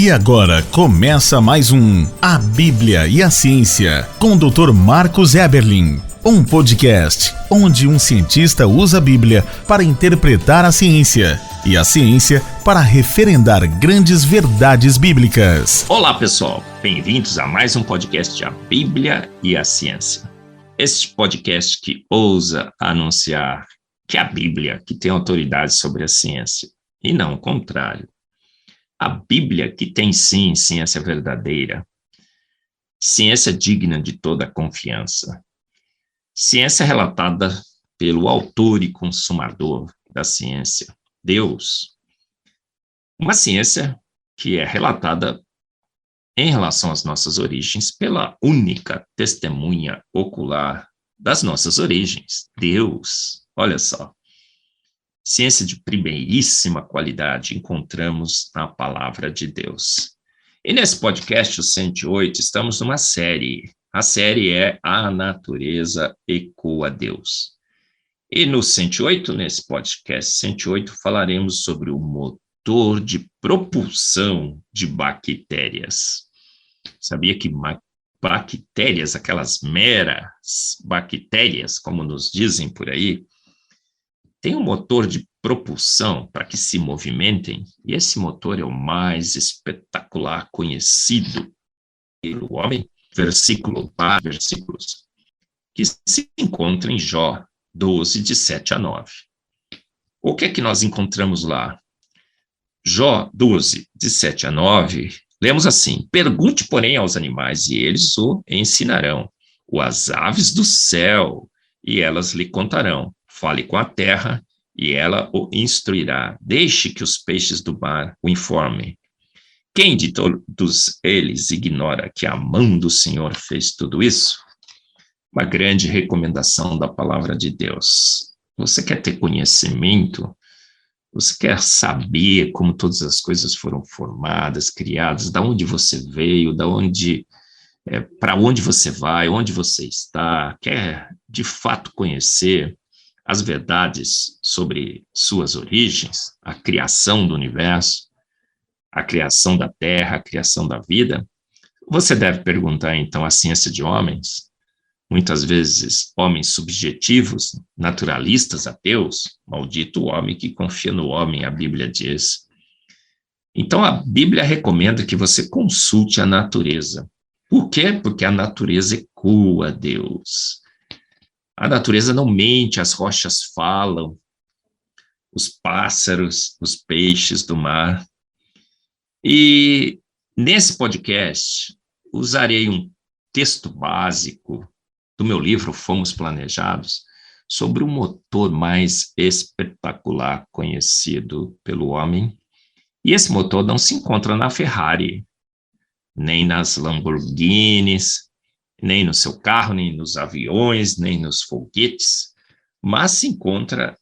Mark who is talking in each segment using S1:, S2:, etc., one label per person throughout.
S1: E agora começa mais um A Bíblia e a Ciência, com o Dr. Marcos Eberlin. Um podcast onde um cientista usa a Bíblia para interpretar a ciência e a ciência para referendar grandes verdades bíblicas.
S2: Olá, pessoal. Bem-vindos a mais um podcast de A Bíblia e a Ciência. Este podcast que ousa anunciar que a Bíblia que tem autoridade sobre a ciência, e não o contrário. A Bíblia que tem sim ciência verdadeira, ciência digna de toda confiança, ciência relatada pelo autor e consumador da ciência, Deus. Uma ciência que é relatada em relação às nossas origens pela única testemunha ocular das nossas origens, Deus. Olha só. Ciência de primeiríssima qualidade encontramos na palavra de Deus. E nesse podcast, o 108, estamos numa série. A série é A Natureza Ecoa Deus. E no 108, nesse podcast 108, falaremos sobre o motor de propulsão de bactérias. Sabia que bactérias, aquelas meras bactérias, como nos dizem por aí, tem um motor de propulsão para que se movimentem, e esse motor é o mais espetacular conhecido pelo homem, versículos, que se encontra em Jó 12, de 7 a 9. O que é que nós encontramos lá? Jó 12, de 7 a 9, lemos assim: pergunte, porém, aos animais, e eles o ensinarão, ou às aves do céu, e elas lhe contarão. Fale com a terra, e ela o instruirá. Deixe que os peixes do mar o informem. Quem de todos eles ignora que a mão do Senhor fez tudo isso? Uma grande recomendação da palavra de Deus. Você quer ter conhecimento? Você quer saber como todas as coisas foram formadas, criadas, de onde você veio, para onde você vai, onde você está? Quer de fato conhecer as verdades sobre suas origens, a criação do universo, a criação da terra, a criação da vida? Você deve perguntar, então, à ciência de homens, muitas vezes homens subjetivos, naturalistas, ateus. Maldito o homem que confia no homem, a Bíblia diz. Então, a Bíblia recomenda que você consulte a natureza. Por quê? Porque a natureza ecoa Deus. A natureza não mente, as rochas falam, os pássaros, os peixes do mar. E nesse podcast, usarei um texto básico do meu livro Fomos Planejados, sobre o motor mais espetacular conhecido pelo homem. E esse motor não se encontra na Ferrari, nem nas Lamborghinis, nem no seu carro, nem nos aviões, nem nos foguetes, mas se encontra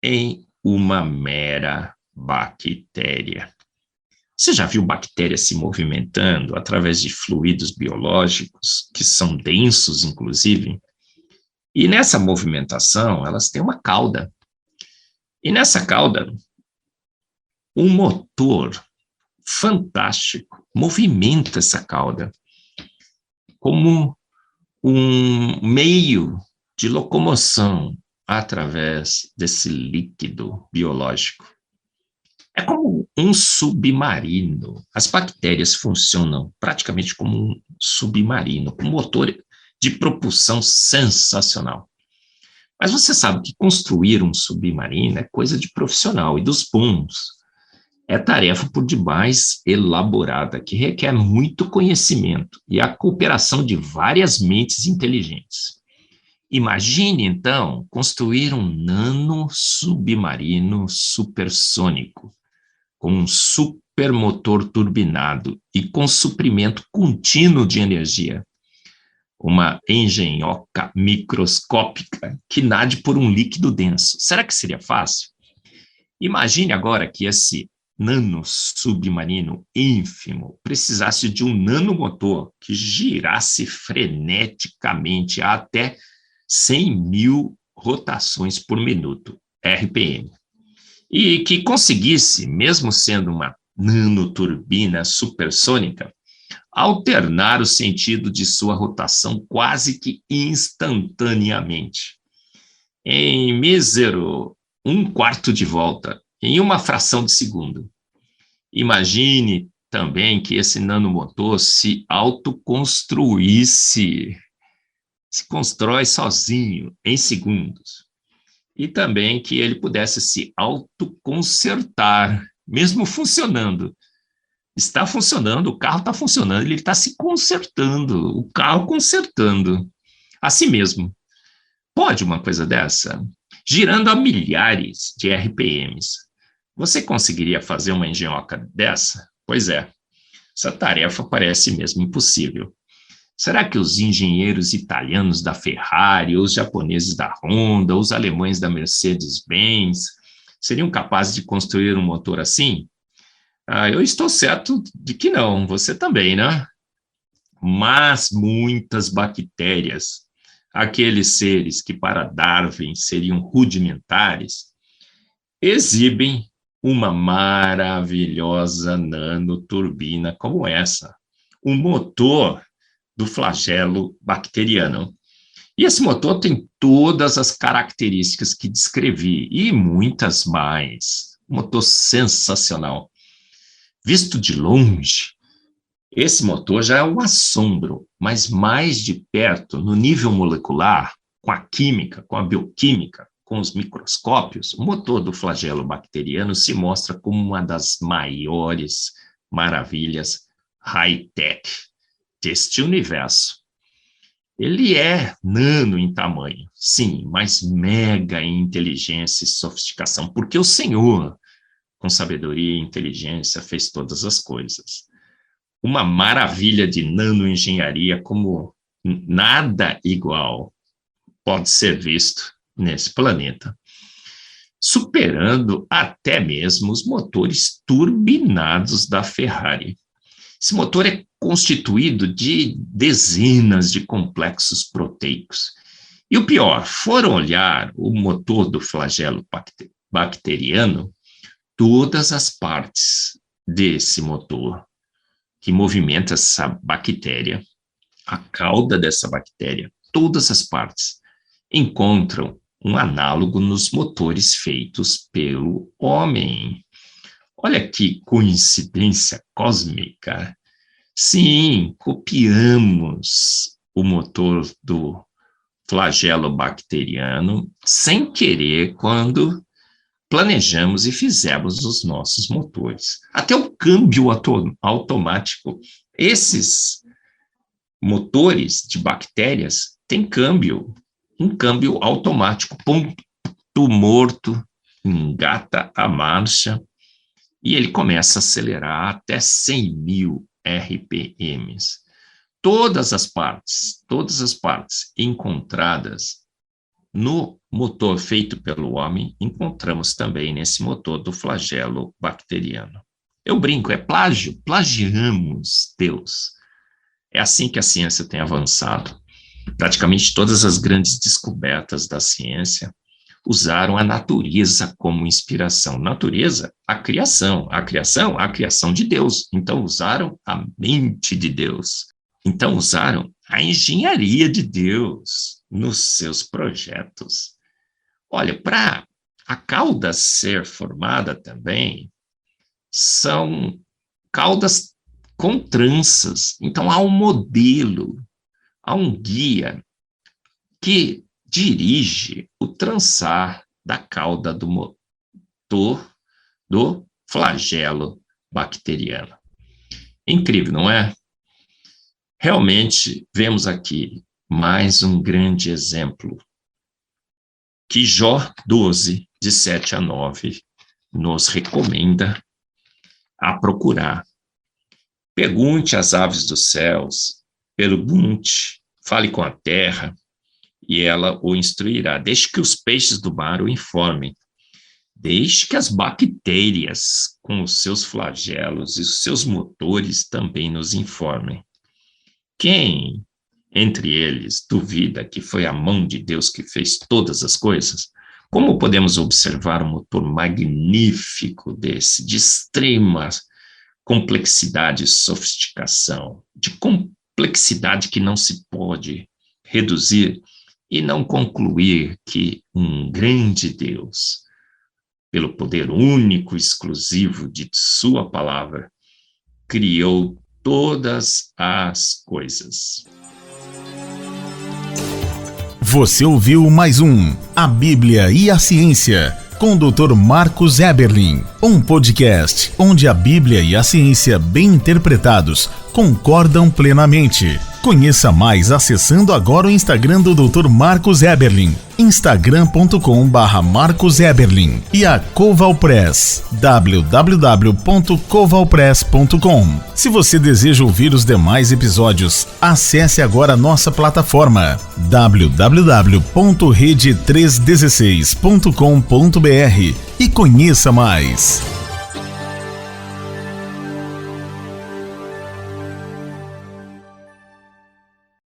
S2: em uma mera bactéria. Você já viu bactérias se movimentando através de fluidos biológicos, que são densos, inclusive? E nessa movimentação, elas têm uma cauda. E nessa cauda, um motor fantástico movimenta essa cauda como um meio de locomoção através desse líquido biológico. É como um submarino. As bactérias funcionam praticamente como um submarino, com um motor de propulsão sensacional. Mas você sabe que construir um submarino é coisa de profissional e dos bons. É tarefa por demais elaborada, que requer muito conhecimento e a cooperação de várias mentes inteligentes. Imagine, então, construir um nano-submarino supersônico, com um supermotor turbinado e com suprimento contínuo de energia. Uma engenhoca microscópica que nade por um líquido denso. Será que seria fácil? Imagine agora que esse nano-submarino ínfimo precisasse de um nanomotor que girasse freneticamente a até 100.000 rotações por minuto, RPM, e que conseguisse, mesmo sendo uma nanoturbina supersônica, alternar o sentido de sua rotação quase que instantaneamente, em mísero 1/4 de volta, em uma fração de segundo. Imagine também que esse nanomotor se autoconstruísse, se constrói sozinho, em segundos. E também que ele pudesse se autoconsertar, mesmo funcionando. Está funcionando, o carro está funcionando, ele está se consertando, o carro consertando a si mesmo. Pode uma coisa dessa? Girando a milhares de RPMs. Você conseguiria fazer uma engenhoca dessa? Pois é, essa tarefa parece mesmo impossível. Será que os engenheiros italianos da Ferrari, os japoneses da Honda, os alemães da Mercedes-Benz seriam capazes de construir um motor assim? Eu estou certo de que não, você também, né? Mas muitas bactérias, aqueles seres que para Darwin seriam rudimentares, exibem uma maravilhosa nanoturbina como essa, um motor do flagelo bacteriano. E esse motor tem todas as características que descrevi, e muitas mais. Um motor sensacional. Visto de longe, esse motor já é um assombro, mas mais de perto, no nível molecular, com a química, com a bioquímica, com os microscópios, o motor do flagelo bacteriano se mostra como uma das maiores maravilhas high-tech deste universo. Ele é nano em tamanho, sim, mas mega em inteligência e sofisticação, porque o Senhor, com sabedoria e inteligência, fez todas as coisas. Uma maravilha de nanoengenharia como nada igual pode ser visto nesse planeta, superando até mesmo os motores turbinados da Ferrari. Esse motor é constituído de dezenas de complexos proteicos. E o pior, foram olhar o motor do flagelo bacteriano, todas as partes desse motor que movimenta essa bactéria, a cauda dessa bactéria, todas as partes encontram um análogo nos motores feitos pelo homem. Olha que coincidência cósmica. Sim, copiamos o motor do flagelo bacteriano sem querer quando planejamos e fizemos os nossos motores. Até o câmbio automático. Esses motores de bactérias têm câmbio, um câmbio automático, ponto morto, engata a marcha, e ele começa a acelerar até 100.000 RPMs. Todas as partes encontradas no motor feito pelo homem, encontramos também nesse motor do flagelo bacteriano. Eu brinco, é plágio, plagiamos Deus. É assim que a ciência tem avançado. Praticamente todas as grandes descobertas da ciência usaram a natureza como inspiração. Natureza, a criação de Deus. Então usaram a mente de Deus. Então usaram a engenharia de Deus nos seus projetos. Olha, para a cauda ser formada também, são caudas com tranças. Então há um modelo, há um guia que dirige o trançar da cauda do motor do flagelo bacteriano. Incrível, não é? Realmente, vemos aqui mais um grande exemplo que Jó 12, de 7 a 9, nos recomenda a procurar. Pergunte às aves dos céus, pergunte, fale com a terra, e ela o instruirá. Deixe que os peixes do mar o informem. Deixe que as bactérias, com os seus flagelos e os seus motores, também nos informem. Quem, entre eles, duvida que foi a mão de Deus que fez todas as coisas? Como podemos observar um motor magnífico desse, de extrema complexidade e sofisticação, de complexidade que não se pode reduzir e não concluir que um grande Deus, pelo poder único e exclusivo de sua palavra, criou todas as coisas.
S1: Você ouviu mais um A Bíblia e a Ciência, com o Dr. Marcos Eberlin, um podcast onde a Bíblia e a ciência bem interpretados concordam plenamente. Conheça mais acessando agora o Instagram do Dr. Marcos Eberlin, instagram.com/Marcos Eberlin, e a Coval Press, www.covalpress.com. Se você deseja ouvir os demais episódios, acesse agora nossa plataforma www.rede316.com.br e conheça mais.